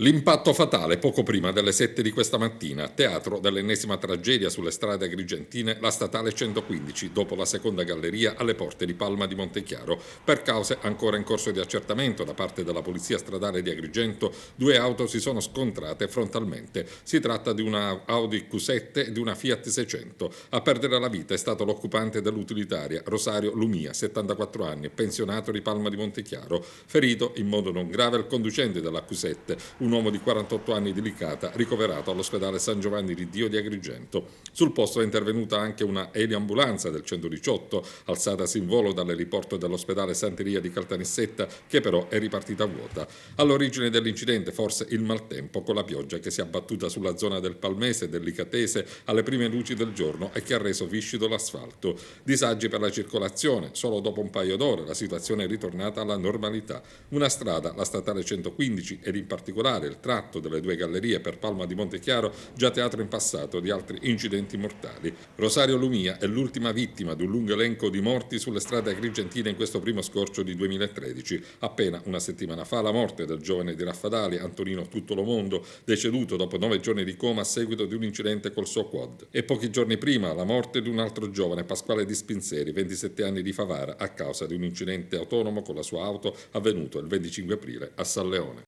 L'impatto fatale poco prima delle 7 di questa mattina, teatro dell'ennesima tragedia sulle strade agrigentine, la statale 115, dopo la seconda galleria alle porte di Palma di Montechiaro. Per cause ancora in corso di accertamento da parte della Polizia Stradale di Agrigento, due auto si sono scontrate frontalmente. Si tratta di una Audi Q7 e di una Fiat 600. A perdere la vita è stato l'occupante dell'utilitaria, Rosario Lumia, 74 anni, pensionato di Palma di Montechiaro. Ferito in modo non grave il conducente della Q7, un uomo di 48 anni di Licata, ricoverato all'ospedale San Giovanni di Dio di Agrigento. Sul posto è intervenuta anche una eliambulanza del 118, alzatasi in volo dall'eliporto dell'ospedale Santeria di Caltanissetta, che però è ripartita vuota. All'origine dell'incidente forse il maltempo, con la pioggia che si è abbattuta sulla zona del Palmese e del Licatese alle prime luci del giorno e che ha reso viscido l'asfalto. Disagi per la circolazione, solo dopo un paio d'ore la situazione è ritornata alla normalità. Una strada, la statale 115, ed in particolare il tratto delle due gallerie per Palma di Montechiaro, già teatro in passato di altri incidenti mortali. Rosario Lumia è l'ultima vittima di un lungo elenco di morti sulle strade agrigentine in questo primo scorcio di 2013. Appena una settimana fa la morte del giovane di Raffadali, Antonino Tuttolomondo, deceduto dopo 9 giorni di coma a seguito di un incidente col suo quad. E pochi giorni prima la morte di un altro giovane, Pasquale Di Spinzeri, 27 anni di Favara, a causa di un incidente autonomo con la sua auto avvenuto il 25 aprile a San Leone.